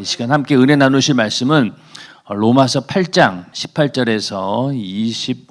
이 시간 함께 은혜 나누실 말씀은 로마서 8장 18절에서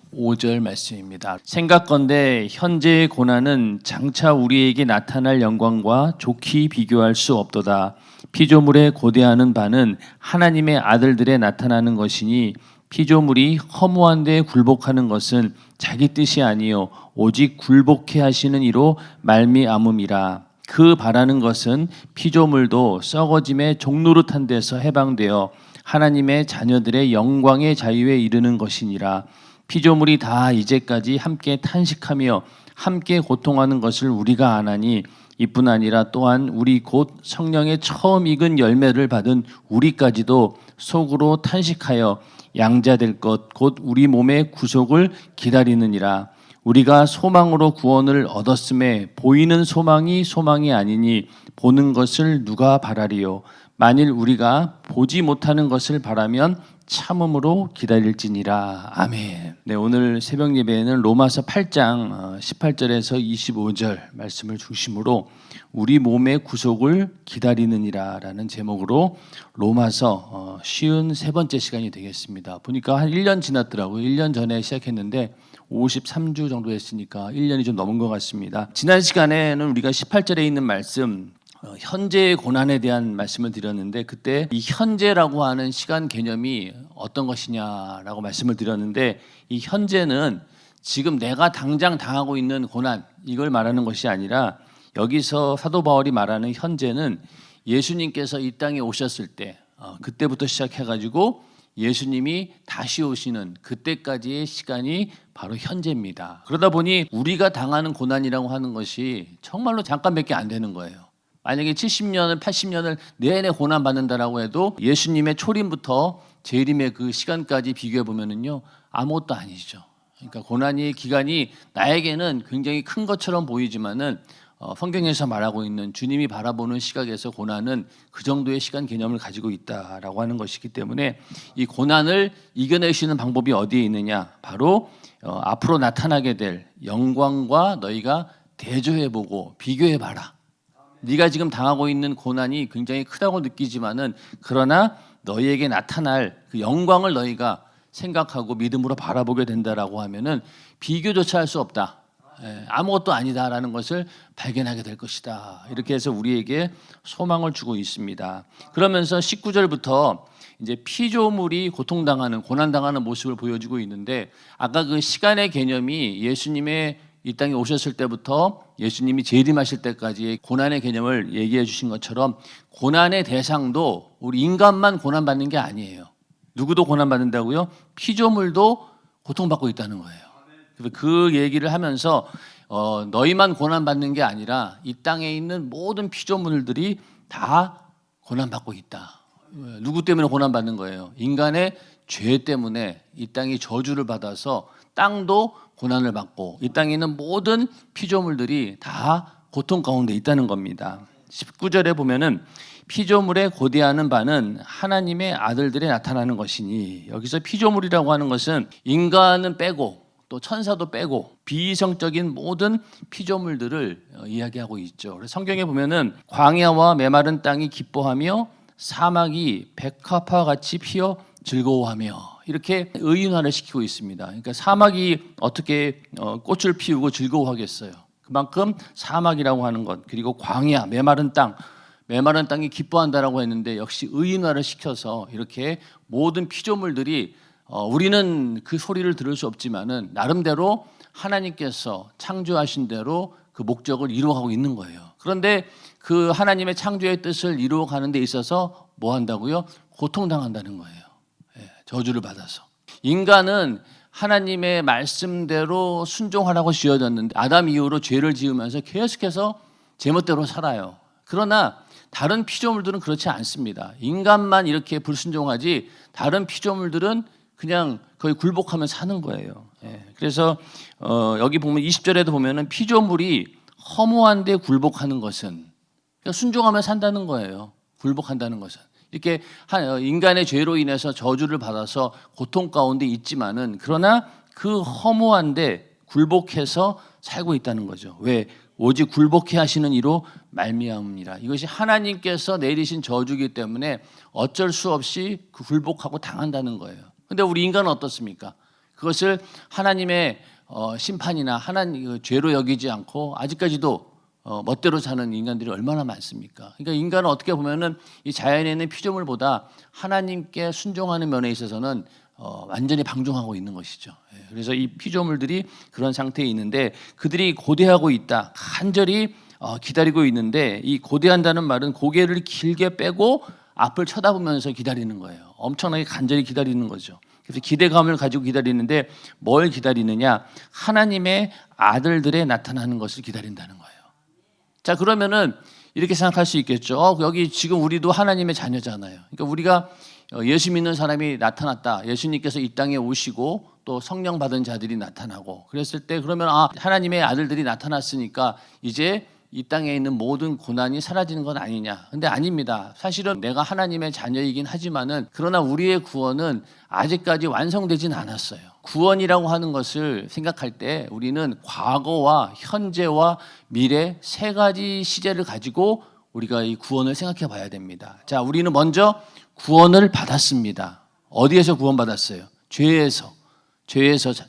25절 말씀입니다. 생각건대 현재의 고난은 장차 우리에게 나타날 영광과 좋게 비교할 수 없도다. 피조물에 고대하는 바는 하나님의 아들들에 나타나는 것이니 피조물이 허무한 데 굴복하는 것은 자기 뜻이 아니요 오직 굴복해 하시는 이로 말미암음이라. 그 바라는 것은 피조물도 썩어짐의 종노릇한 데서 해방되어 하나님의 자녀들의 영광의 자유에 이르는 것이니라. 피조물이 다 이제까지 함께 탄식하며 함께 고통하는 것을 우리가 아나니 이뿐 아니라 또한 우리 곧 성령의 처음 익은 열매를 받은 우리까지도 속으로 탄식하여 양자될 것 곧 우리 몸의 구속을 기다리느니라. 우리가 소망으로 구원을 얻었음에 보이는 소망이 아니니 보는 것을 누가 바라리요. 만일 우리가 보지 못하는 것을 바라면 참음으로 기다릴지니라. 아멘. 네, 오늘 새벽 예배에는 로마서 8장 18절에서 25절 말씀을 중심으로 우리 몸의 구속을 기다리느니라라는 제목으로 로마서 53번째 시간이 되겠습니다. 보니까 한 1년 지났더라고요. 1년 전에 시작했는데 53주 정도 했으니까 1년이 좀 넘은 것 같습니다. 지난 시간에는 우리가 18절에 있는 말씀 현재의 고난에 대한 말씀을 드렸는데 그때 이 현재라고 하는 시간 개념이 어떤 것이냐라고 말씀을 드렸는데 이 현재는 지금 내가 당장 당하고 있는 고난 이걸 말하는 것이 아니라 여기서 사도 바울이 말하는 현재는 예수님께서 이 땅에 오셨을 때 그때부터 시작해가지고 예수님이 다시 오시는 그때까지의 시간이 바로 현재입니다. 그러다 보니 우리가 당하는 고난이라고 하는 것이 정말로 잠깐밖에 안 되는 거예요. 만약에 70년을 80년을 내내 고난받는다라고 해도 예수님의 초림부터 재림의 그 시간까지 비교해 보면은요 아무것도 아니죠. 그러니까 고난의 기간이 나에게는 굉장히 큰 것처럼 보이지만은 성경에서 말하고 있는 주님이 바라보는 시각에서 고난은 그 정도의 시간 개념을 가지고 있다라고 하는 것이기 때문에 이 고난을 이겨내시는 방법이 어디에 있느냐? 바로 앞으로 나타나게 될 영광과 너희가 대조해보고 비교해봐라. 네가 지금 당하고 있는 고난이 굉장히 크다고 느끼지만은 그러나 너희에게 나타날 그 영광을 너희가 생각하고 믿음으로 바라보게 된다라고 하면은 비교조차 할 수 없다. 아무것도 아니다라는 것을 발견하게 될 것이다. 이렇게 해서 우리에게 소망을 주고 있습니다. 그러면서 19절부터 이제 피조물이 고통당하는 고난당하는 모습을 보여주고 있는데 아까 그 시간의 개념이 예수님의 이 땅에 오셨을 때부터 예수님이 재림하실 때까지의 고난의 개념을 얘기해 주신 것처럼 고난의 대상도 우리 인간만 고난받는 게 아니에요. 누구도 고난받는다고요? 피조물도 고통받고 있다는 거예요. 그 얘기를 하면서 너희만 고난받는 게 아니라 이 땅에 있는 모든 피조물들이 다 고난받고 있다. 누구 때문에 고난받는 거예요? 인간의 죄 때문에 이 땅이 저주를 받아서 땅도 고난을 받고 이 땅에 있는 모든 피조물들이 다 고통 가운데 있다는 겁니다. 19절에 보면은 피조물에 고대하는 바는 하나님의 아들들에 나타나는 것이니 여기서 피조물이라고 하는 것은 인간은 빼고 또 천사도 빼고 비이성적인 모든 피조물들을 이야기하고 있죠. 그래서 성경에 보면은 광야와 메마른 땅이 기뻐하며 사막이 백합화 같이 피어 즐거워하며 이렇게 의인화를 시키고 있습니다. 그러니까 사막이 어떻게 꽃을 피우고 즐거워하겠어요. 그만큼 사막이라고 하는 것 그리고 광야 메마른 땅이 기뻐한다라고 했는데 역시 의인화를 시켜서 이렇게 모든 피조물들이 우리는 그 소리를 들을 수 없지만은 나름대로 하나님께서 창조하신 대로 그 목적을 이루어가고 있는 거예요. 그런데 그 하나님의 창조의 뜻을 이루어가는 데 있어서 뭐 한다고요? 고통당한다는 거예요. 저주를 받아서. 인간은 하나님의 말씀대로 순종하라고 지어졌는데 아담 이후로 죄를 지으면서 계속해서 제멋대로 살아요. 그러나 다른 피조물들은 그렇지 않습니다. 인간만 이렇게 불순종하지 다른 피조물들은 그냥 거의 굴복하며 사는 거예요. 그래서 여기 보면 20절에도 보면은 피조물이 허무한데 굴복하는 것은 그러니까 순종하며 산다는 거예요. 굴복한다는 것은 이렇게 인간의 죄로 인해서 저주를 받아서 고통 가운데 있지만은 그러나 그 허무한데 굴복해서 살고 있다는 거죠. 왜? 오직 굴복해 하시는 이로 말미암음이라. 이것이 하나님께서 내리신 저주이기 때문에 어쩔 수 없이 그 굴복하고 당한다는 거예요. 근데 우리 인간은 어떻습니까? 그것을 하나님의 심판이나 하나님 죄로 여기지 않고 아직까지도 멋대로 사는 인간들이 얼마나 많습니까? 그러니까 인간은 어떻게 보면은 이 자연에 있는 피조물보다 하나님께 순종하는 면에 있어서는 완전히 방종하고 있는 것이죠. 그래서 이 피조물들이 그런 상태에 있는데 그들이 고대하고 있다. 간절히 기다리고 있는데 이 고대한다는 말은 고개를 길게 빼고 앞을 쳐다보면서 기다리는 거예요. 엄청나게 간절히 기다리는 거죠. 그래서 기대감을 가지고 기다리는데 뭘 기다리느냐? 하나님의 아들들의 나타나는 것을 기다린다는 거예요. 자, 그러면은 이렇게 생각할 수 있겠죠. 여기 지금 우리도 하나님의 자녀잖아요. 그러니까 우리가 예수 믿는 사람이 나타났다. 예수님께서 이 땅에 오시고 또 성령 받은 자들이 나타나고 그랬을 때 그러면 하나님의 아들들이 나타났으니까 이제 이 땅에 있는 모든 고난이 사라지는 건 아니냐. 근데 아닙니다. 사실은 내가 하나님의 자녀이긴 하지만은 그러나 우리의 구원은 아직까지 완성되진 않았어요. 구원이라고 하는 것을 생각할 때 우리는 과거와 현재와 미래 세 가지 시제를 가지고 우리가 이 구원을 생각해 봐야 됩니다. 자, 우리는 먼저 구원을 받았습니다. 어디에서 구원받았어요? 죄에서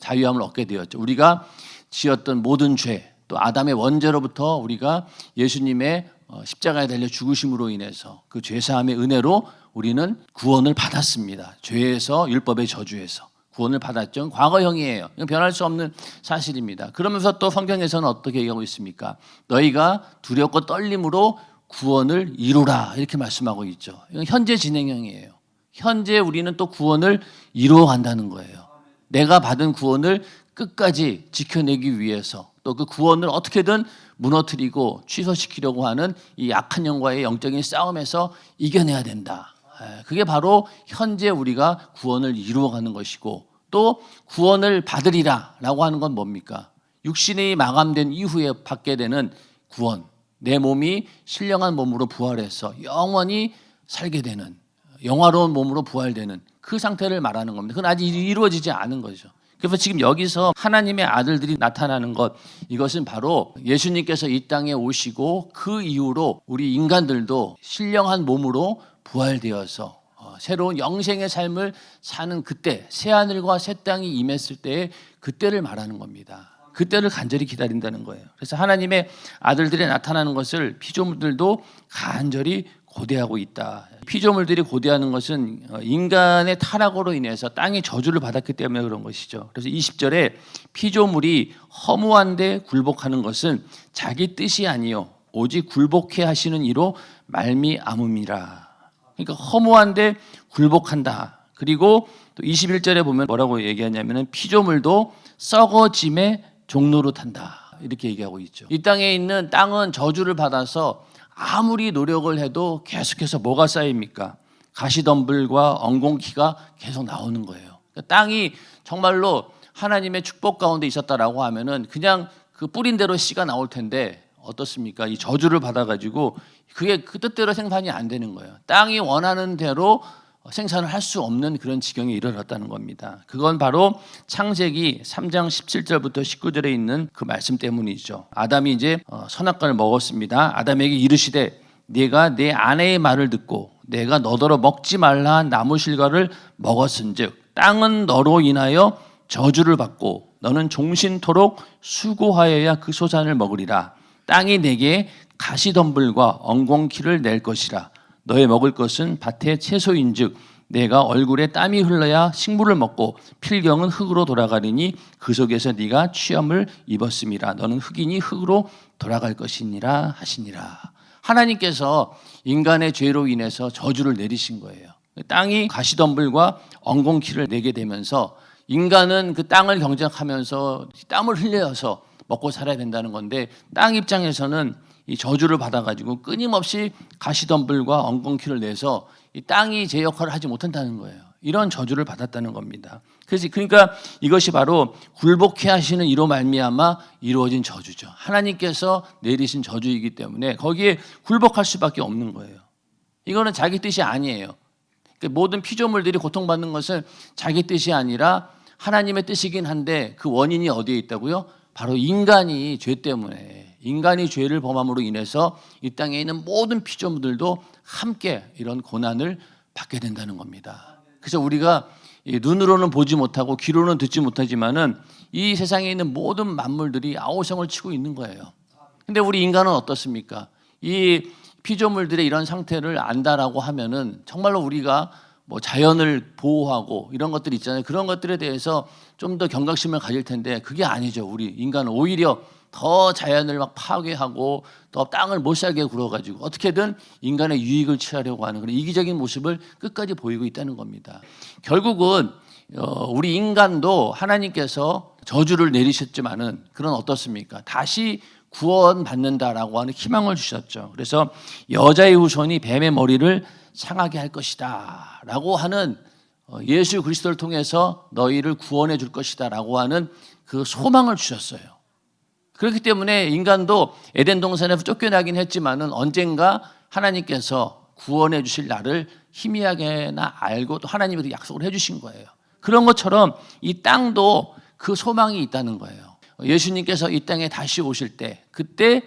자유함을 얻게 되었죠. 우리가 지었던 모든 죄, 또 아담의 원죄로부터 우리가 예수님의 십자가에 달려 죽으심으로 인해서 그 죄사함의 은혜로 우리는 구원을 받았습니다. 죄에서, 율법의 저주에서 구원을 받았죠. 과거형이에요. 이건 변할 수 없는 사실입니다. 그러면서 또 성경에서는 어떻게 얘기하고 있습니까? 너희가 두렵고 떨림으로 구원을 이루라 이렇게 말씀하고 있죠. 이건 현재 진행형이에요. 현재 우리는 또 구원을 이루어 간다는 거예요. 내가 받은 구원을 끝까지 지켜내기 위해서 또 그 구원을 어떻게든 무너뜨리고 취소시키려고 하는 이 약한 영과의 영적인 싸움에서 이겨내야 된다. 그게 바로 현재 우리가 구원을 이루어가는 것이고 또 구원을 받으리라 라고 하는 건 뭡니까? 육신이 마감된 이후에 받게 되는 구원, 내 몸이 신령한 몸으로 부활해서 영원히 살게 되는 영화로운 몸으로 부활되는 그 상태를 말하는 겁니다. 그건 아직 이루어지지 않은 거죠. 그래서 지금 여기서 하나님의 아들들이 나타나는 것, 이것은 바로 예수님께서 이 땅에 오시고 그 이후로 우리 인간들도 신령한 몸으로 부활되어서 새로운 영생의 삶을 사는 그때, 새하늘과 새 땅이 임했을 때의 그때를 말하는 겁니다. 그때를 간절히 기다린다는 거예요. 그래서 하나님의 아들들이 나타나는 것을 피조물들도 간절히 고대하고 있다. 피조물들이 고대하는 것은 인간의 타락으로 인해서 땅이 저주를 받았기 때문에 그런 것이죠. 그래서 20절에 피조물이 허무한데 굴복하는 것은 자기 뜻이 아니요 오직 굴복해 하시는 이로 말미암음이라. 그러니까 허무한데 굴복한다. 그리고 또 21절에 보면 뭐라고 얘기하냐면은 피조물도 썩어짐의 종로로 탄다. 이렇게 얘기하고 있죠. 이 땅에 있는 땅은 저주를 받아서 아무리 노력을 해도 계속해서 뭐가 쌓입니까? 가시덤불과 엉겅퀴가 계속 나오는 거예요. 그러니까 땅이 정말로 하나님의 축복 가운데 있었다라고 하면은 그냥 그 뿌린 대로 씨가 나올 텐데 어떻습니까? 이 저주를 받아가지고 그게 그 뜻대로 생산이 안 되는 거예요. 땅이 원하는 대로 생산을 할 수 없는 그런 지경에 이르렀다는 겁니다. 그건 바로 창세기 3장 17절부터 19절에 있는 그 말씀 때문이죠. 아담이 이제 선악과를 먹었습니다. 아담에게 이르시되 네가 내 아내의 말을 듣고 내가 너더러 먹지 말라 한 나무 실과를 먹었은즉 땅은 너로 인하여 저주를 받고 너는 종신토록 수고하여야 그 소산을 먹으리라. 땅이 내게 가시덤불과 엉겅퀴를 낼 것이라. 너의 먹을 것은 밭의 채소인즉 내가 얼굴에 땀이 흘러야 식물을 먹고 필경은 흙으로 돌아가리니 그 속에서 네가 취함을 입었음이라. 너는 흙이니 흙으로 돌아갈 것이니라 하시니라. 하나님께서 인간의 죄로 인해서 저주를 내리신 거예요. 땅이 가시덤불과 엉겅퀴를 내게 되면서 인간은 그 땅을 경작하면서 땀을 흘려서 먹고 살아야 된다는 건데 땅 입장에서는 이 저주를 받아가지고 끊임없이 가시덤불과 엉겅퀴를 내서 이 땅이 제 역할을 하지 못한다는 거예요. 이런 저주를 받았다는 겁니다. 그러니까 이것이 바로 굴복해 하시는 이로 말미암아 이루어진 저주죠. 하나님께서 내리신 저주이기 때문에 거기에 굴복할 수밖에 없는 거예요. 이거는 자기 뜻이 아니에요. 모든 피조물들이 고통받는 것은 자기 뜻이 아니라 하나님의 뜻이긴 한데 그 원인이 어디에 있다고요? 바로 인간이 죄 때문에, 인간이 죄를 범함으로 인해서 이 땅에 있는 모든 피조물들도 함께 이런 고난을 받게 된다는 겁니다. 그래서 우리가 눈으로는 보지 못하고 귀로는 듣지 못하지만은 이 세상에 있는 모든 만물들이 아우성을 치고 있는 거예요. 근데 우리 인간은 어떻습니까? 이 피조물들의 이런 상태를 안다라고 하면은 정말로 우리가 뭐 자연을 보호하고 이런 것들 있잖아요. 그런 것들에 대해서 좀 더 경각심을 가질 텐데 그게 아니죠. 우리 인간은 오히려 더 자연을 막 파괴하고 더 땅을 못 살게 굴어가지고 어떻게든 인간의 유익을 취하려고 하는 그런 이기적인 모습을 끝까지 보이고 있다는 겁니다. 결국은 우리 인간도 하나님께서 저주를 내리셨지만은 그런 어떻습니까? 다시 구원받는다라고 하는 희망을 주셨죠. 그래서 여자의 후손이 뱀의 머리를 상하게 할 것이다 라고 하는 예수 그리스도를 통해서 너희를 구원해 줄 것이다 라고 하는 그 소망을 주셨어요. 그렇기 때문에 인간도 에덴 동산에서 쫓겨나긴 했지만은 언젠가 하나님께서 구원해 주실 날을 희미하게나 알고 또 하나님이 약속을 해 주신 거예요. 그런 것처럼 이 땅도 그 소망이 있다는 거예요. 예수님께서 이 땅에 다시 오실 때 그때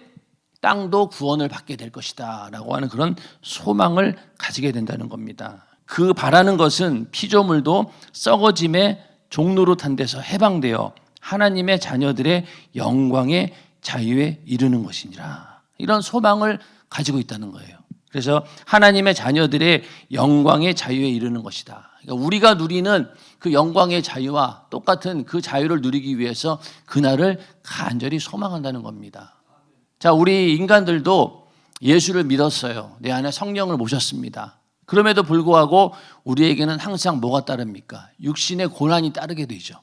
땅도 구원을 받게 될 것이다 라고 하는 그런 소망을 가지게 된다는 겁니다. 그 바라는 것은 피조물도 썩어짐의 종노릇한 데서 해방되어 하나님의 자녀들의 영광의 자유에 이르는 것이니라. 이런 소망을 가지고 있다는 거예요. 그래서 하나님의 자녀들의 영광의 자유에 이르는 것이다. 그러니까 우리가 누리는 그 영광의 자유와 똑같은 그 자유를 누리기 위해서 그날을 간절히 소망한다는 겁니다. 자, 우리 인간들도 예수를 믿었어요. 내 안에 성령을 모셨습니다. 그럼에도 불구하고 우리에게는 항상 뭐가 따릅니까? 육신의 고난이 따르게 되죠.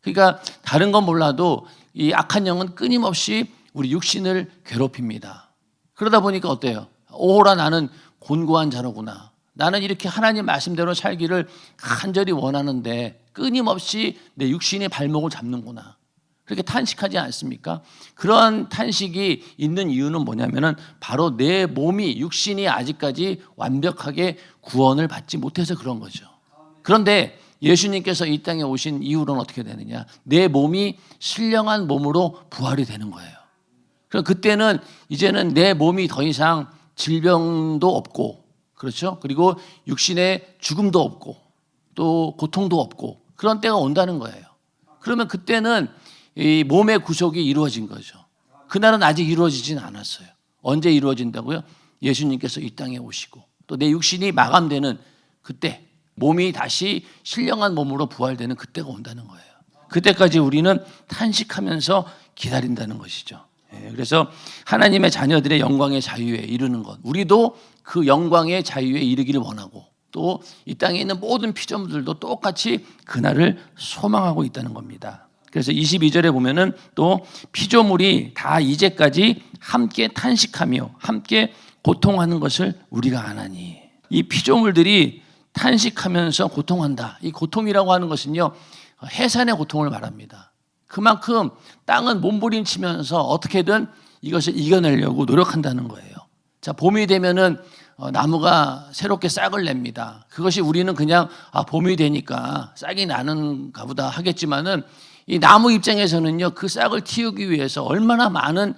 그러니까 다른 건 몰라도 이 악한 영은 끊임없이 우리 육신을 괴롭힙니다. 그러다 보니까 어때요? 오호라 나는 곤고한 자로구나. 나는 이렇게 하나님 말씀대로 살기를 간절히 원하는데 끊임없이 내 육신의 발목을 잡는구나. 그렇게 탄식하지 않습니까? 그런 탄식이 있는 이유는 뭐냐면은 바로 내 몸이 육신이 아직까지 완벽하게 구원을 받지 못해서 그런 거죠. 그런데 예수님께서 이 땅에 오신 이후로는 어떻게 되느냐? 내 몸이 신령한 몸으로 부활이 되는 거예요. 그럼 그때는 이제는 내 몸이 더 이상 질병도 없고, 그렇죠? 그리고 육신의 죽음도 없고, 또 고통도 없고 그런 때가 온다는 거예요. 그러면 그때는 이 몸의 구속이 이루어진 거죠. 그날은 아직 이루어지진 않았어요. 언제 이루어진다고요? 예수님께서 이 땅에 오시고 또 내 육신이 마감되는 그때, 몸이 다시 신령한 몸으로 부활되는 그때가 온다는 거예요. 그때까지 우리는 탄식하면서 기다린다는 것이죠. 그래서 하나님의 자녀들의 영광의 자유에 이르는 것, 우리도 그 영광의 자유에 이르기를 원하고 또 이 땅에 있는 모든 피조물들도 똑같이 그날을 소망하고 있다는 겁니다. 그래서 22절에 보면은 또 피조물이 다 이제까지 함께 탄식하며 함께 고통하는 것을 우리가 아나니. 이 피조물들이 탄식하면서 고통한다. 이 고통이라고 하는 것은요, 해산의 고통을 말합니다. 그만큼 땅은 몸부림치면서 어떻게든 이것을 이겨내려고 노력한다는 거예요. 자, 봄이 되면은 나무가 새롭게 싹을 냅니다. 그것이 우리는 그냥 봄이 되니까 싹이 나는가 보다 하겠지만은 이 나무 입장에서는요, 그 싹을 틔우기 위해서 얼마나 많은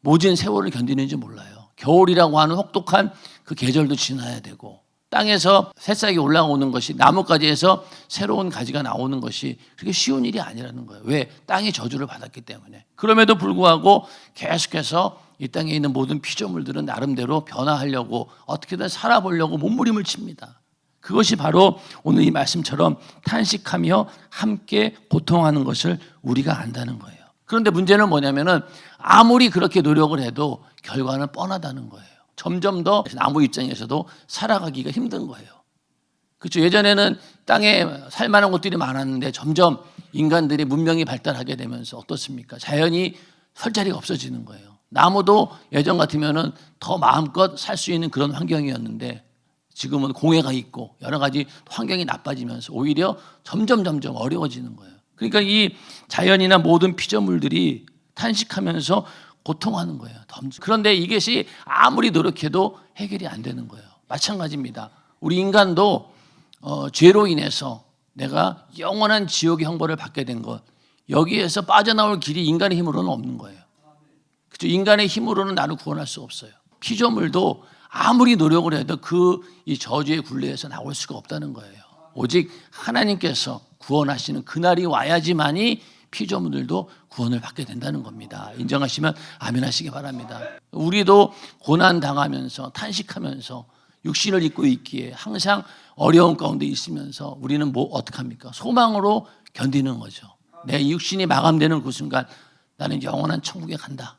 모진 세월을 견디는지 몰라요. 겨울이라고 하는 혹독한 그 계절도 지나야 되고, 땅에서 새싹이 올라오는 것이 나뭇가지에서 새로운 가지가 나오는 것이 그렇게 쉬운 일이 아니라는 거예요. 왜? 땅이 저주를 받았기 때문에. 그럼에도 불구하고 계속해서 이 땅에 있는 모든 피조물들은 나름대로 변화하려고 어떻게든 살아보려고 몸부림을 칩니다. 그것이 바로 오늘 이 말씀처럼 탄식하며 함께 고통하는 것을 우리가 안다는 거예요. 그런데 문제는 뭐냐면은 아무리 그렇게 노력을 해도 결과는 뻔하다는 거예요. 점점 더 나무 입장에서도 살아가기가 힘든 거예요. 그렇죠. 예전에는 땅에 살만한 곳들이 많았는데 점점 인간들이 문명이 발달하게 되면서 어떻습니까? 자연이 설 자리가 없어지는 거예요. 나무도 예전 같으면은 더 마음껏 살 수 있는 그런 환경이었는데 지금은 공해가 있고 여러 가지 환경이 나빠지면서 오히려 점점 어려워지는 거예요. 그러니까 이 자연이나 모든 피조물들이 탄식하면서 고통하는 거예요. 그런데 이것이 아무리 노력해도 해결이 안 되는 거예요. 마찬가지입니다. 우리 인간도 죄로 인해서 내가 영원한 지옥의 형벌을 받게 된 것, 여기에서 빠져나올 길이 인간의 힘으로는 없는 거예요. 그렇죠? 인간의 힘으로는 나를 구원할 수 없어요. 피조물도 아무리 노력을 해도 이 저주의 굴레에서 나올 수가 없다는 거예요. 오직 하나님께서 구원하시는 그날이 와야지만이 피조물들도 구원을 받게 된다는 겁니다. 인정하시면 아멘 하시기 바랍니다. 우리도 고난 당하면서 탄식하면서 육신을 입고 있기에 항상 어려운 가운데 있으면서 우리는 어떻게 합니까? 소망으로 견디는 거죠. 내 육신이 마감되는 그 순간 나는 영원한 천국에 간다.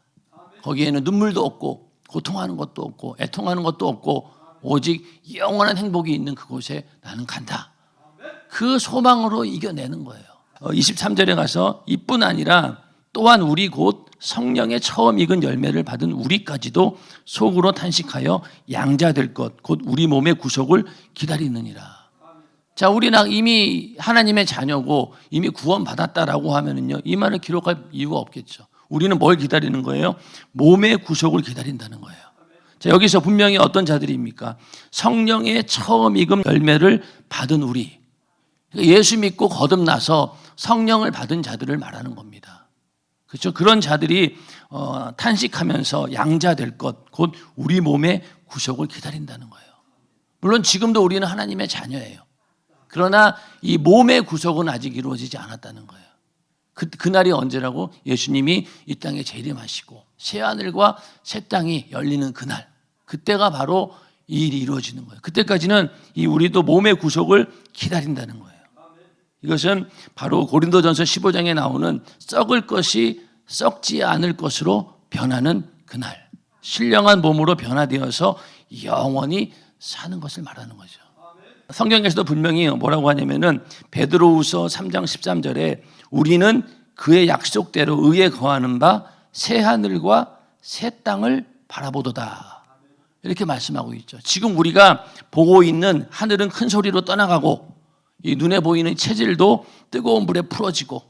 거기에는 눈물도 없고 고통하는 것도 없고 애통하는 것도 없고 오직 영원한 행복이 있는 그곳에 나는 간다. 그 소망으로 이겨내는 거예요. 23절에 가서 이뿐 아니라 또한 우리 곧 성령의 처음 익은 열매를 받은 우리까지도 속으로 탄식하여 양자될 것 곧 우리 몸의 구속을 기다리느니라. 자, 우리는 이미 하나님의 자녀고 이미 구원받았다라고 하면은요, 이 말을 기록할 이유가 없겠죠. 우리는 뭘 기다리는 거예요? 몸의 구속을 기다린다는 거예요. 자, 여기서 분명히 어떤 자들입니까? 성령의 처음 익은 열매를 받은 우리. 예수 믿고 거듭나서 성령을 받은 자들을 말하는 겁니다. 그렇죠? 그런 자들이 탄식하면서 양자될 것, 곧 우리 몸의 구속을 기다린다는 거예요. 물론 지금도 우리는 하나님의 자녀예요. 그러나 이 몸의 구속은 아직 이루어지지 않았다는 거예요. 그날이 언제라고? 예수님이 이 땅에 재림하시고 새하늘과 새 땅이 열리는 그날, 그때가 바로 이 일이 이루어지는 거예요. 그때까지는 우리도 몸의 구속을 기다린다는 거예요. 이것은 바로 고린도전서 15장에 나오는 썩을 것이 썩지 않을 것으로 변하는 그날, 신령한 몸으로 변화되어서 영원히 사는 것을 말하는 거죠. 성경에서도 분명히 뭐라고 하냐면은 베드로후서 3장 13절에 우리는 그의 약속대로 의에 거하는 바 새 하늘과 새 땅을 바라보도다. 이렇게 말씀하고 있죠. 지금 우리가 보고 있는 하늘은 큰 소리로 떠나가고 이 눈에 보이는 체질도 뜨거운 불에 풀어지고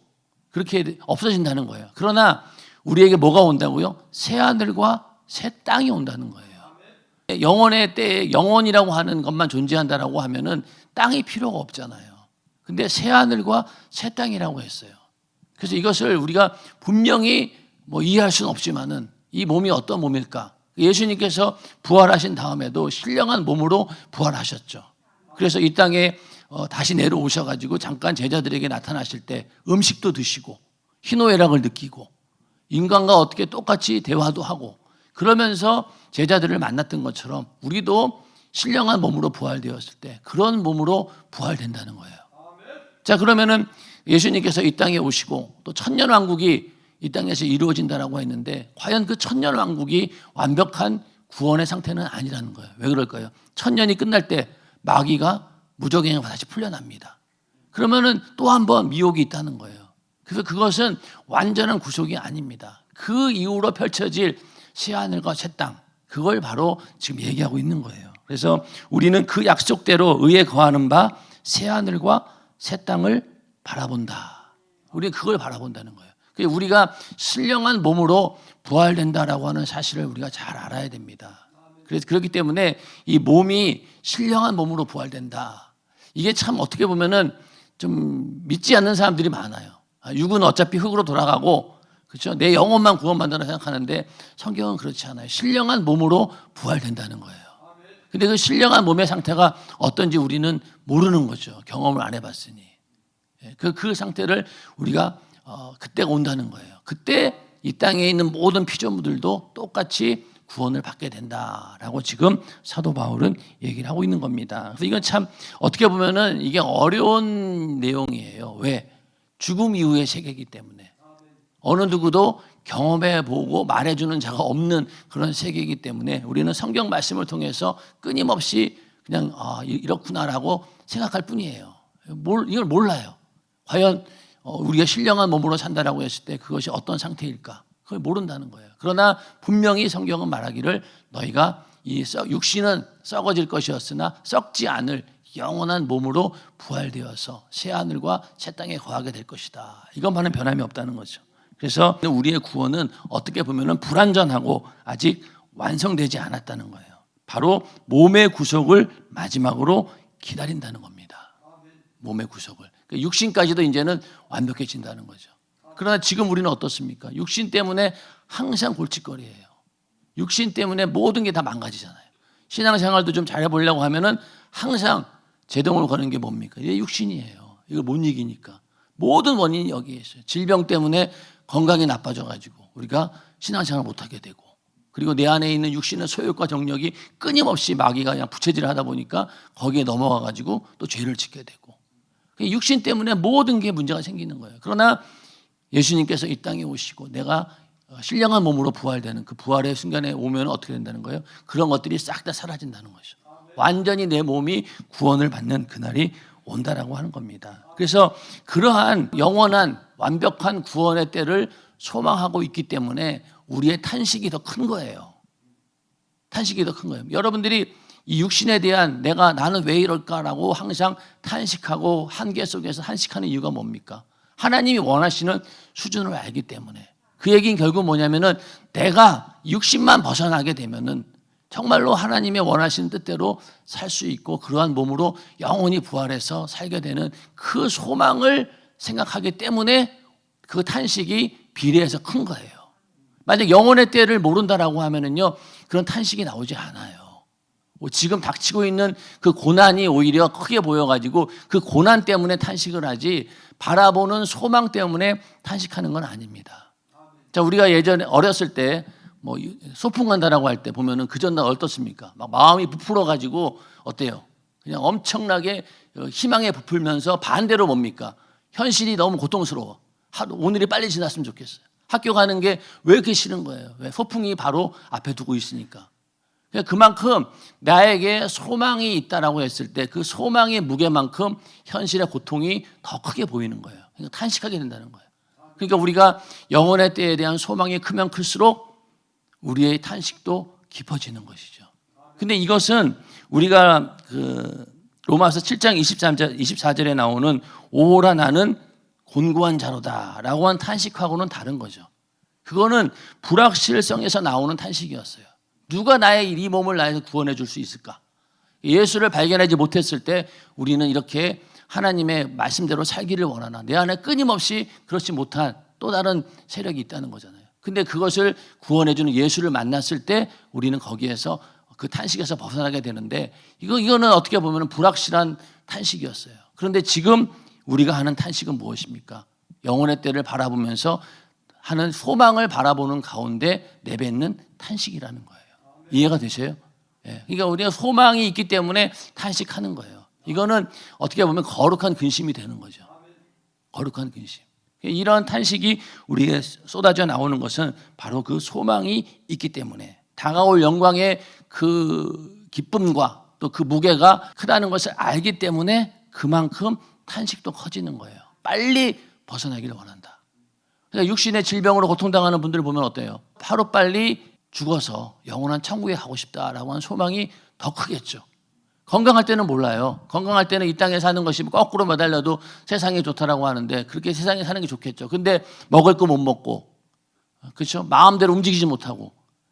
그렇게 없어진다는 거예요. 그러나 우리에게 뭐가 온다고요? 새 하늘과 새 땅이 온다는 거예요. 영원의 때에 영원이라고 하는 것만 존재한다라고 하면은 땅이 필요가 없잖아요. 근데 새 하늘과 새 땅이라고 했어요. 그래서 이것을 우리가 분명히 이해할 수는 없지만은 이 몸이 어떤 몸일까? 예수님께서 부활하신 다음에도 신령한 몸으로 부활하셨죠. 그래서 이 땅에 다시 내려오셔가지고 잠깐 제자들에게 나타나실 때 음식도 드시고 희노애락을 느끼고 인간과 어떻게 똑같이 대화도 하고 그러면서 제자들을 만났던 것처럼 우리도 신령한 몸으로 부활되었을 때 그런 몸으로 부활된다는 거예요. 자, 그러면은 예수님께서 이 땅에 오시고 또 천년왕국이 이 땅에서 이루어진다라고 했는데 과연 그 천년왕국이 완벽한 구원의 상태는 아니라는 거예요. 왜 그럴까요? 천년이 끝날 때 마귀가 무적행위가 다시 풀려납니다. 그러면은 또 한 번 미혹이 있다는 거예요. 그래서 그것은 완전한 구속이 아닙니다. 그 이후로 펼쳐질 새하늘과 새 땅, 그걸 바로 지금 얘기하고 있는 거예요. 그래서 우리는 그 약속대로 의에 거하는 바 새하늘과 새 땅을 바라본다. 우리는 그걸 바라본다는 거예요. 우리가 신령한 몸으로 부활된다라고 하는 사실을 우리가 잘 알아야 됩니다. 그래서 그렇기 때문에 이 몸이 신령한 몸으로 부활된다. 이게 참 어떻게 보면은 좀 믿지 않는 사람들이 많아요. 육은 어차피 흙으로 돌아가고, 그렇죠? 내 영혼만 구원받는다고 생각하는데 성경은 그렇지 않아요. 신령한 몸으로 부활된다는 거예요. 근데 그 신령한 몸의 상태가 어떤지 우리는 모르는 거죠. 경험을 안 해봤으니. 그 상태를 우리가 그때가 온다는 거예요. 그때 이 땅에 있는 모든 피조물들도 똑같이 구원을 받게 된다라고 지금 사도 바울은 얘기를 하고 있는 겁니다. 그래서 이건 참 어떻게 보면은 이게 어려운 내용이에요. 왜? 죽음 이후의 세계이기 때문에. 어느 누구도 경험해보고 말해주는 자가 없는 그런 세계이기 때문에 우리는 성경 말씀을 통해서 끊임없이 그냥 이렇구나라고 생각할 뿐이에요. 이걸 몰라요. 과연 우리가 신령한 몸으로 산다라고 했을 때 그것이 어떤 상태일까? 그걸 모른다는 거예요. 그러나 분명히 성경은 말하기를 너희가 이 육신은 썩어질 것이었으나 썩지 않을 영원한 몸으로 부활되어서 새 하늘과 새 땅에 거하게 될 것이다. 이것만은 변함이 없다는 거죠. 그래서 우리의 구원은 어떻게 보면 불완전하고 아직 완성되지 않았다는 거예요. 바로 몸의 구속을 마지막으로 기다린다는 겁니다. 몸의 구속을. 육신까지도 이제는 완벽해진다는 거죠. 그러나 지금 우리는 어떻습니까? 육신 때문에 항상 골칫거리예요. 육신 때문에 모든 게 다 망가지잖아요. 신앙생활도 좀 잘해보려고 하면은 항상 제동을 거는 게 뭡니까? 이게 육신이에요. 이걸 못 이기니까. 모든 원인이 여기에 있어요. 질병 때문에 건강이 나빠져가지고 우리가 신앙생활을 못하게 되고, 그리고 내 안에 있는 육신의 소욕과 정력이 끊임없이 마귀가 그냥 부채질을 하다 보니까 거기에 넘어가가지고 또 죄를 짓게 되고, 육신 때문에 모든 게 문제가 생기는 거예요. 그러나 예수님께서 이 땅에 오시고 내가 신령한 몸으로 부활되는 그 부활의 순간에 오면 어떻게 된다는 거예요? 그런 것들이 싹 다 사라진다는 거죠. 완전히 내 몸이 구원을 받는 그날이 온다라고 하는 겁니다. 그래서 그러한 영원한 완벽한 구원의 때를 소망하고 있기 때문에 우리의 탄식이 더 큰 거예요. 탄식이 더 큰 거예요. 여러분들이 이 육신에 대한 나는 왜 이럴까라고 항상 탄식하고 한계 속에서 탄식하는 이유가 뭡니까? 하나님이 원하시는 수준을 알기 때문에. 그 얘기는 결국 뭐냐면은 내가 육신만 벗어나게 되면은 정말로 하나님의 원하시는 뜻대로 살 수 있고 그러한 몸으로 영원히 부활해서 살게 되는 그 소망을 생각하기 때문에 그 탄식이 비례해서 큰 거예요. 만약 영원의 때를 모른다라고 하면은요, 그런 탄식이 나오지 않아요. 지금 닥치고 있는 그 고난이 오히려 크게 보여가지고 그 고난 때문에 탄식을 하지 바라보는 소망 때문에 탄식하는 건 아닙니다. 자, 우리가 예전에 어렸을 때 뭐 소풍 간다라고 할 때 보면은 그 전날 어떻습니까? 막 마음이 부풀어가지고 어때요? 그냥 엄청나게 희망에 부풀면서 반대로 뭡니까? 현실이 너무 고통스러워. 오늘이 빨리 지났으면 좋겠어요. 학교 가는 게 왜 이렇게 싫은 거예요? 왜? 소풍이 바로 앞에 두고 있으니까. 그만큼 나에게 소망이 있다라고 했을 때 그 소망의 무게만큼 현실의 고통이 더 크게 보이는 거예요. 그러니까 탄식하게 된다는 거예요. 그러니까 우리가 영원의 때에 대한 소망이 크면 클수록 우리의 탄식도 깊어지는 것이죠. 근데 이것은 우리가 로마서 7장 24절에 나오는 오호라 나는 곤고한 자로다라고 한 탄식하고는 다른 거죠. 그거는 불확실성에서 나오는 탄식이었어요. 누가 나의 이 몸을 나에서 구원해 줄 수 있을까? 예수를 발견하지 못했을 때 우리는 이렇게 하나님의 말씀대로 살기를 원하나, 내 안에 끊임없이 그렇지 못한 또 다른 세력이 있다는 거잖아요. 근데 그것을 구원해 주는 예수를 만났을 때 우리는 거기에서 그 탄식에서 벗어나게 되는데, 이거는 어떻게 보면 불확실한 탄식이었어요. 그런데 지금 우리가 하는 탄식은 무엇입니까? 영혼의 때를 바라보면서 하는 소망을 바라보는 가운데 내뱉는 탄식이라는 거예요. 이해가 되세요? 예. 그러니까 우리가 소망이 있기 때문에 탄식하는 거예요. 이거는 어떻게 보면 거룩한 근심이 되는 거죠. 거룩한 근심. 이런 탄식이 우리에게 쏟아져 나오는 것은 바로 그 소망이 있기 때문에, 다가올 영광의 그 기쁨과 또 그 무게가 크다는 것을 알기 때문에 그만큼 탄식도 커지는 거예요. 빨리 벗어나기를 원한다. 그러니까 육신의 질병으로 고통당하는 분들을 보면 어때요? 하루빨리 죽어서 영원한 천국에 가고 싶다라고 하는 소망이 더 크겠죠. 건강할 때는 몰라요. 건강할 때는 이 땅에 사는 것이 거꾸로 매달려도 세상이 좋다라고 하는데, 그렇게 세상에 사는 게 좋겠죠. 근데 먹을 거 못 먹고, 그렇죠? 마음대로 움직이지 못하고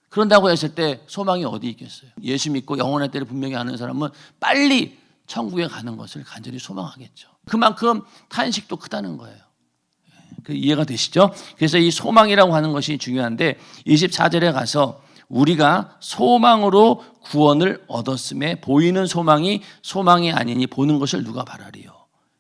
그런다고 했을 때 소망이 어디 있겠어요? 예수 믿고 영원의 때를 분명히 아는 사람은 빨리 천국에 가는 것을 간절히 소망하겠죠. 그만큼 탄식도 크다는 거예요. 이해가 되시죠? 그래서 이 소망이라고 하는 것이 중요한데, 24절에 가서 우리가 소망으로 구원을 얻었음에 보이는 소망이 아니니 보는 것을 누가 바라리요.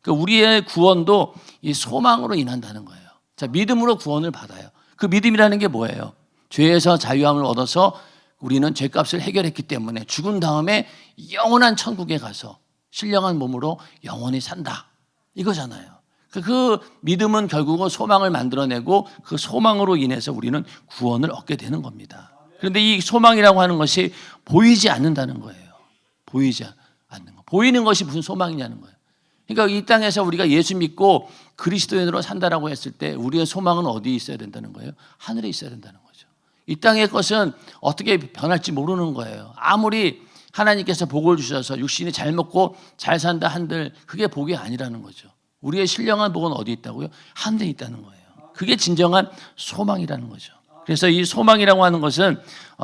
그러니까 우리의 구원도 이 소망으로 인한다는 거예요. 자, 믿음으로 구원을 받아요. 그 믿음이라는 게 뭐예요? 죄에서 자유함을 얻어서 우리는 죄값을 해결했기 때문에 죽은 다음에 영원한 천국에 가서 신령한 몸으로 영원히 산다, 이거잖아요. 그 믿음은 결국은 소망을 만들어내고 그 소망으로 인해서 우리는 구원을 얻게 되는 겁니다. 그런데 이 소망이라고 하는 것이 보이지 않는다는 거예요. 보이지 않는 거. 보이는 것이 무슨 소망이냐는 거예요. 그러니까 이 땅에서 우리가 예수 믿고 그리스도인으로 산다라고 했을 때 우리의 소망은 어디에 있어야 된다는 거예요? 하늘에 있어야 된다는 거죠. 이 땅의 것은 어떻게 변할지 모르는 거예요. 아무리 하나님께서 복을 주셔서 육신이 잘 먹고 잘 산다 한들 그게 복이 아니라는 거죠. 우리의 신령한 복은 어디 있다고요? 하늘에 있다는 거예요. 그게 진정한 소망이라는 거죠. 그래서 이 소망이라고 하는 것은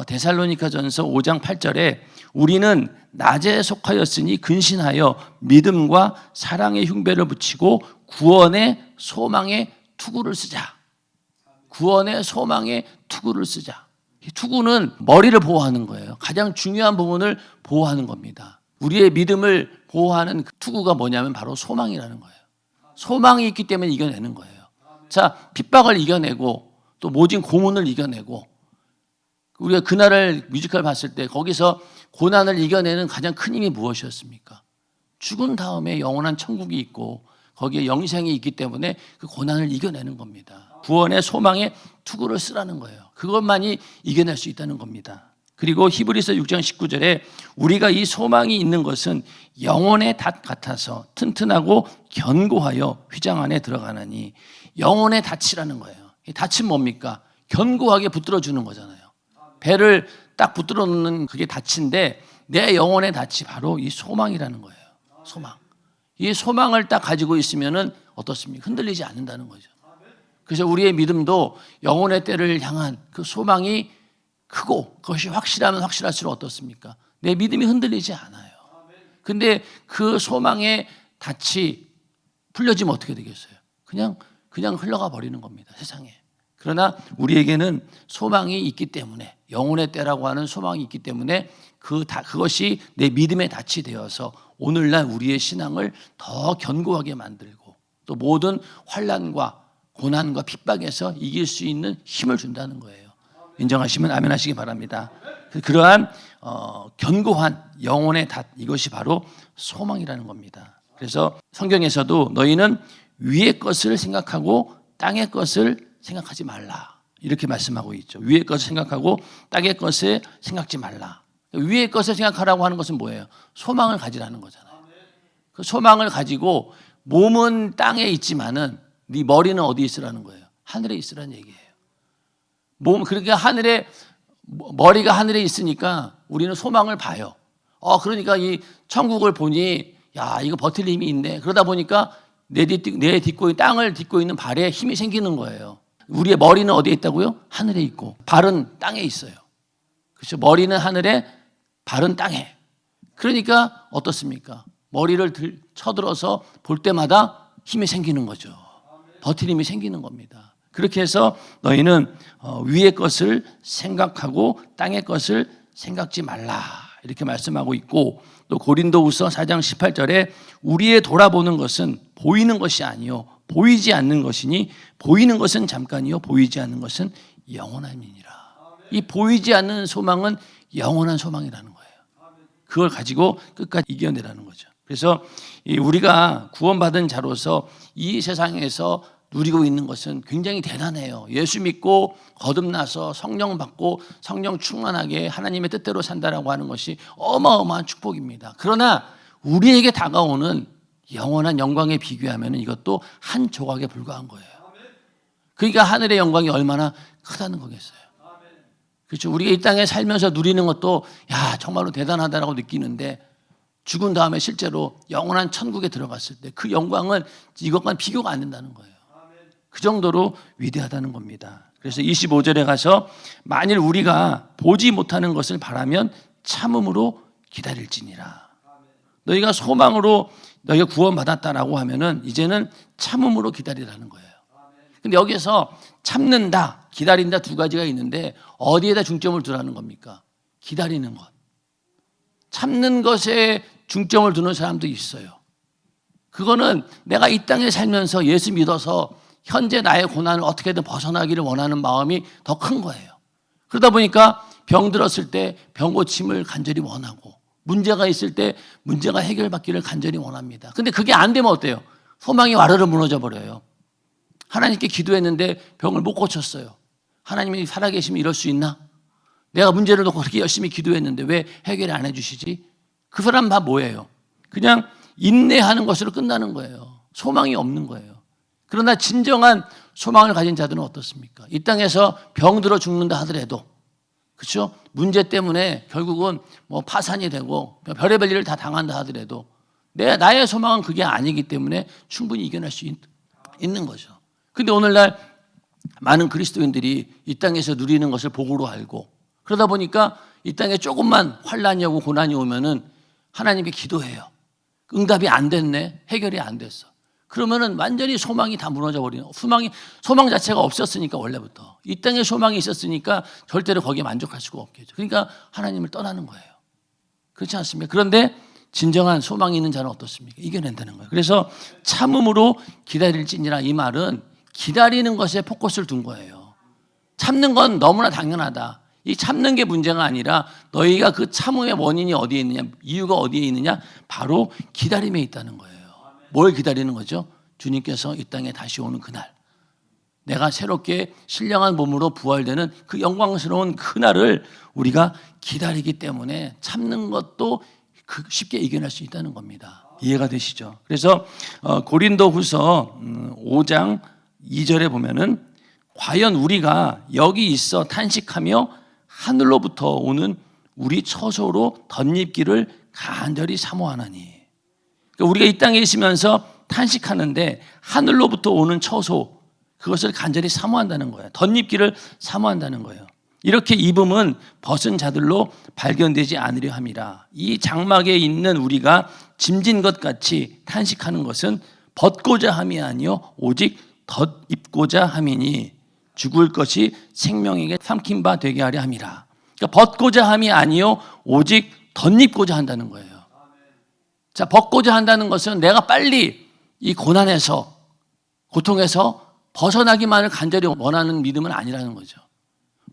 데살로니가전서 5장 8절에 우리는 낮에 속하였으니 근신하여 믿음과 사랑의 흉배를 붙이고 구원의 소망의 투구를 쓰자, 구원의 소망의 투구를 쓰자. 이 투구는 머리를 보호하는 거예요. 가장 중요한 부분을 보호하는 겁니다. 우리의 믿음을 보호하는 그 투구가 뭐냐면 바로 소망이라는 거예요. 소망이 있기 때문에 이겨내는 거예요. 자, 핍박을 이겨내고 또 모진 고문을 이겨내고 우리가 그날을 뮤지컬 봤을 때 거기서 고난을 이겨내는 가장 큰 힘이 무엇이었습니까? 죽은 다음에 영원한 천국이 있고 거기에 영생이 있기 때문에 그 고난을 이겨내는 겁니다. 구원의 소망의 투구를 쓰라는 거예요. 그것만이 이겨낼 수 있다는 겁니다. 그리고 히브리서 6장 19절에 우리가 이 소망이 있는 것은 영혼의 닷 같아서 튼튼하고 견고하여 휘장 안에 들어가나니 영혼의 닷이라는 거예요. 이 닷은 뭡니까? 견고하게 붙들어주는 거잖아요. 배를 딱 붙들어 놓는 그게 닷인데 내 영혼의 닷이 바로 이 소망이라는 거예요. 소망. 이 소망을 딱 가지고 있으면은 어떻습니까? 흔들리지 않는다는 거죠. 그래서 우리의 믿음도 영혼의 때를 향한 그 소망이 크고 그것이 확실하면 확실할수록 어떻습니까? 내 믿음이 흔들리지 않아요. 근데 그 소망의 닻이 풀려지면 어떻게 되겠어요? 그냥 흘러가 버리는 겁니다. 세상에. 그러나 우리에게는 소망이 있기 때문에 영혼의 때라고 하는 소망이 있기 때문에 그것이 내 믿음의 닻이 되어서 오늘날 우리의 신앙을 더 견고하게 만들고 또 모든 환난과 고난과 핍박에서 이길 수 있는 힘을 준다는 거예요. 인정하시면 아멘 하시기 바랍니다. 그러한 견고한 영혼의 닷 이것이 바로 소망이라는 겁니다. 그래서 성경에서도 너희는 위의 것을 생각하고 땅의 것을 생각하지 말라 이렇게 말씀하고 있죠. 위의 것을 생각하고 땅의 것을 생각지 말라. 위의 것을 생각하라고 하는 것은 뭐예요? 소망을 가지라는 거잖아요. 그 소망을 가지고 몸은 땅에 있지만은 네 머리는 어디에 있으라는 거예요? 하늘에 있으라는 얘기예요. 그러니까 머리가 하늘에 있으니까 우리는 소망을 봐요. 그러니까 이 천국을 보니 야 이거 버틸 힘이 있네. 그러다 보니까 땅을 딛고 있는 발에 힘이 생기는 거예요. 우리의 머리는 어디에 있다고요? 하늘에 있고 발은 땅에 있어요. 그렇죠? 머리는 하늘에, 발은 땅에. 그러니까 어떻습니까? 머리를 쳐들어서 볼 때마다 힘이 생기는 거죠. 버틸 힘이 생기는 겁니다. 그렇게 해서 너희는 위의 것을 생각하고 땅의 것을 생각지 말라 이렇게 말씀하고 있고 또 고린도후서 4장 18절에 우리의 돌아보는 것은 보이는 것이 아니요 보이지 않는 것이니 보이는 것은 잠깐이요 보이지 않는 것은 영원함이니라. 이 보이지 않는 소망은 영원한 소망이라는 거예요. 그걸 가지고 끝까지 이겨내라는 거죠. 그래서 우리가 구원받은 자로서 이 세상에서 누리고 있는 것은 굉장히 대단해요. 예수 믿고 거듭나서 성령 받고 성령 충만하게 하나님의 뜻대로 산다라고 하는 것이 어마어마한 축복입니다. 그러나 우리에게 다가오는 영원한 영광에 비교하면 이것도 한 조각에 불과한 거예요. 그러니까 하늘의 영광이 얼마나 크다는 거겠어요. 그렇죠. 우리가 이 땅에 살면서 누리는 것도 야 정말로 대단하다라고 느끼는데 죽은 다음에 실제로 영원한 천국에 들어갔을 때 그 영광은 이것과는 비교가 안 된다는 거예요. 그 정도로 위대하다는 겁니다. 그래서 25절에 가서 만일 우리가 보지 못하는 것을 바라면 참음으로 기다릴지니라. 너희가 소망으로 너희가 구원받았다라고 하면은 이제는 참음으로 기다리라는 거예요. 근데 여기서 참는다, 기다린다 두 가지가 있는데 어디에다 중점을 두라는 겁니까? 기다리는 것. 참는 것에 중점을 두는 사람도 있어요. 그거는 내가 이 땅에 살면서 예수 믿어서 현재 나의 고난을 어떻게든 벗어나기를 원하는 마음이 더 큰 거예요. 그러다 보니까 병 들었을 때 병 고침을 간절히 원하고 문제가 있을 때 문제가 해결받기를 간절히 원합니다. 근데 그게 안 되면 어때요? 소망이 와르르 무너져 버려요. 하나님께 기도했는데 병을 못 고쳤어요. 하나님이 살아계시면 이럴 수 있나? 내가 문제를 놓고 그렇게 열심히 기도했는데 왜 해결을 안 해주시지? 그 사람 다 뭐예요? 그냥 인내하는 것으로 끝나는 거예요. 소망이 없는 거예요. 그러나 진정한 소망을 가진 자들은 어떻습니까? 이 땅에서 병들어 죽는다 하더라도 그렇죠? 문제 때문에 결국은 뭐 파산이 되고 별의별 일을 다 당한다 하더라도 나의 소망은 그게 아니기 때문에 충분히 이겨낼 수 있는 거죠. 근데 오늘날 많은 그리스도인들이 이 땅에서 누리는 것을 복으로 알고 그러다 보니까 이 땅에 조금만 환난이 오고 고난이 오면은 하나님께 기도해요. 응답이 안 됐네. 해결이 안 됐어. 그러면은 완전히 소망이 다 무너져 버리는, 소망 자체가 없었으니까, 원래부터 이 땅에 소망이 있었으니까 절대로 거기에 만족할 수가 없겠죠. 그러니까 하나님을 떠나는 거예요. 그렇지 않습니까? 그런데 진정한 소망이 있는 자는 어떻습니까? 이겨낸다는 거예요. 그래서 참음으로 기다릴지니라, 이 말은 기다리는 것에 포커스를 둔 거예요. 참는 건 너무나 당연하다. 이 참는 게 문제가 아니라 너희가 그 참음의 원인이 어디에 있느냐, 이유가 어디에 있느냐, 바로 기다림에 있다는 거예요. 뭘 기다리는 거죠? 주님께서 이 땅에 다시 오는 그날, 내가 새롭게 신령한 몸으로 부활되는 그 영광스러운 그날을 우리가 기다리기 때문에 참는 것도 쉽게 이겨낼 수 있다는 겁니다. 이해가 되시죠? 그래서 고린도후서 5장 2절에 보면은 과연 우리가 여기 있어 탄식하며 하늘로부터 오는 우리 처소로 덧입기를 간절히 사모하나니. 그러니까 우리가 이 땅에 있으면서 탄식하는데 하늘로부터 오는 처소, 그것을 간절히 사모한다는 거예요. 덧입기를 사모한다는 거예요. 이렇게 입음은 벗은 자들로 발견되지 않으려 함이라. 이 장막에 있는 우리가 짐진 것 같이 탄식하는 것은 벗고자 함이 아니요 오직 덧입고자 함이니 죽을 것이 생명에게 삼킨 바 되게 하려 함이라. 그러니까 벗고자 함이 아니요 오직 덧입고자 한다는 거예요. 자, 벗고자 한다는 것은 내가 빨리 이 고난에서, 고통에서 벗어나기만을 간절히 원하는 믿음은 아니라는 거죠.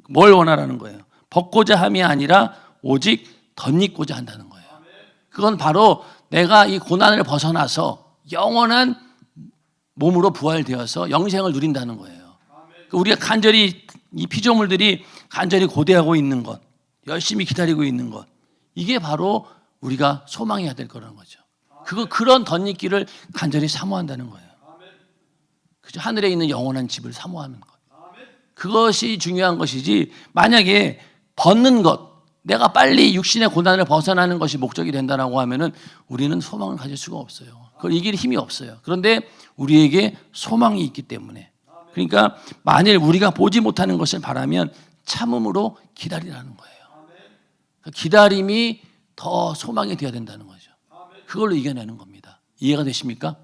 뭘 원하라는 거예요? 벗고자 함이 아니라 오직 덧입고자 한다는 거예요. 그건 바로 내가 이 고난을 벗어나서 영원한 몸으로 부활되어서 영생을 누린다는 거예요. 우리가 간절히, 이 피조물들이 간절히 고대하고 있는 것, 열심히 기다리고 있는 것, 이게 바로 우리가 소망해야 될 거라는 거죠. 그런 덧입기를 간절히 사모한다는 거예요. 그죠? 하늘에 있는 영원한 집을 사모하는 것. 그것이 중요한 것이지, 만약에 벗는 것, 내가 빨리 육신의 고난을 벗어나는 것이 목적이 된다라고 하면은 우리는 소망을 가질 수가 없어요. 그걸 이길 힘이 없어요. 그런데 우리에게 소망이 있기 때문에, 그러니까 만일 우리가 보지 못하는 것을 바라면 참음으로 기다리라는 거예요. 기다림이 더 소망이 되어야 된다는 거죠. 그걸로 이겨내는 겁니다. 이해가 되십니까?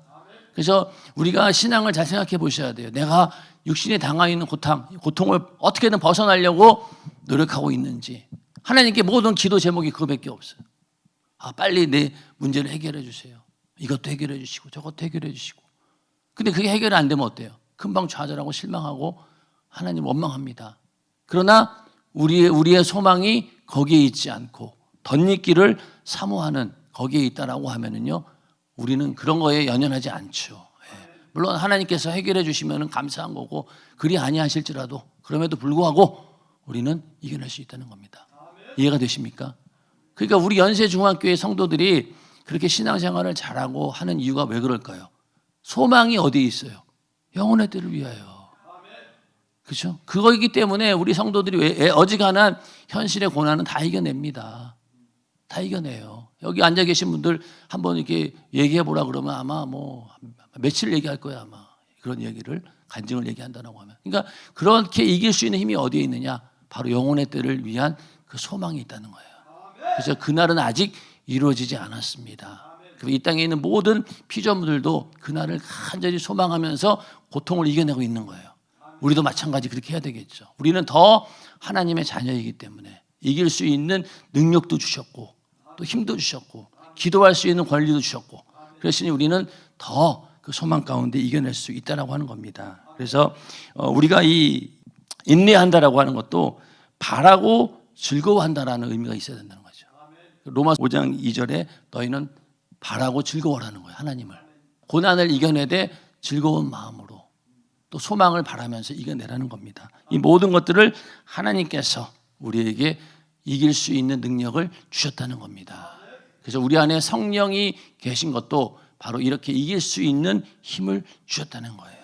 그래서 우리가 신앙을 잘 생각해 보셔야 돼요. 내가 육신에 당하 있는 고통을 어떻게든 벗어나려고 노력하고 있는지. 하나님께 모든 기도 제목이 그거밖에 없어요. 빨리 내 문제를 해결해 주세요. 이것도 해결해 주시고 저것도 해결해 주시고. 근데 그게 해결이 안 되면 어때요? 금방 좌절하고 실망하고 하나님 원망합니다. 그러나 우리의 소망이 거기에 있지 않고 덧입기를 사모하는 거기에 있다라고 하면은요, 우리는 그런 거에 연연하지 않죠. 물론 하나님께서 해결해 주시면 감사한 거고, 그리 아니하실지라도 그럼에도 불구하고 우리는 이겨낼 수 있다는 겁니다. 이해가 되십니까? 그러니까 우리 연세중앙교회 성도들이 그렇게 신앙생활을 잘하고 하는 이유가 왜 그럴까요? 소망이 어디에 있어요? 영혼의 때를 위하여. 그렇죠? 그거이기 때문에 우리 성도들이 어지간한 현실의 고난은 다 이겨냅니다. 다 이겨내요. 여기 앉아 계신 분들 한번 이렇게 얘기해 보라 그러면 아마 뭐 며칠 얘기할 거야, 아마. 그런 얘기를, 간증을 얘기한다고 하면. 그러니까 그렇게 이길 수 있는 힘이 어디에 있느냐? 바로 영혼의 때를 위한 그 소망이 있다는 거예요. 그래서 그날은 아직 이루어지지 않았습니다. 이 땅에 있는 모든 피조물들도 그날을 간절히 소망하면서 고통을 이겨내고 있는 거예요. 우리도 마찬가지 그렇게 해야 되겠죠. 우리는 더 하나님의 자녀이기 때문에 이길 수 있는 능력도 주셨고 또 힘도 주셨고 기도할 수 있는 권리도 주셨고, 그러시니 우리는 더 그 소망 가운데 이겨낼 수 있다라고 하는 겁니다. 그래서 우리가 이 인내한다라고 하는 것도 바라고 즐거워한다라는 의미가 있어야 된다는 거죠. 로마 5장 2절에 너희는 바라고 즐거워라는 거예요. 하나님을. 고난을 이겨내되 즐거운 마음으로 또 소망을 바라면서 이겨내라는 겁니다. 이 모든 것들을 하나님께서 우리에게 이길 수 있는 능력을 주셨다는 겁니다. 그래서 우리 안에 성령이 계신 것도 바로 이렇게 이길 수 있는 힘을 주셨다는 거예요.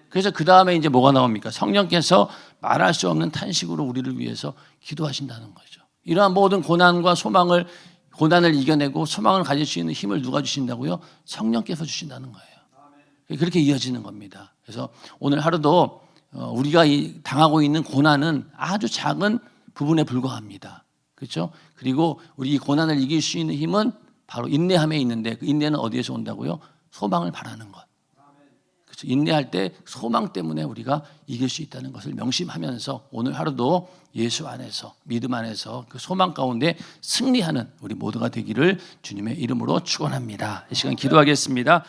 그래서 그 다음에 이제 뭐가 나옵니까? 성령께서 말할 수 없는 탄식으로 우리를 위해서 기도하신다는 거죠. 이러한 모든 고난을 이겨내고 소망을 가질 수 있는 힘을 누가 주신다고요? 성령께서 주신다는 거예요. 그렇게 이어지는 겁니다. 그래서 오늘 하루도 우리가 당하고 있는 고난은 아주 작은 부분에 불과합니다. 그렇죠? 그리고 우리 이 고난을 이길 수 있는 힘은 바로 인내함에 있는데, 그 인내는 어디에서 온다고요? 소망을 바라는 것. 인내할 때 소망 때문에 우리가 이길 수 있다는 것을 명심하면서 오늘 하루도 예수 안에서 믿음 안에서 그 소망 가운데 승리하는 우리 모두가 되기를 주님의 이름으로 축원합니다. 이 시간 기도하겠습니다.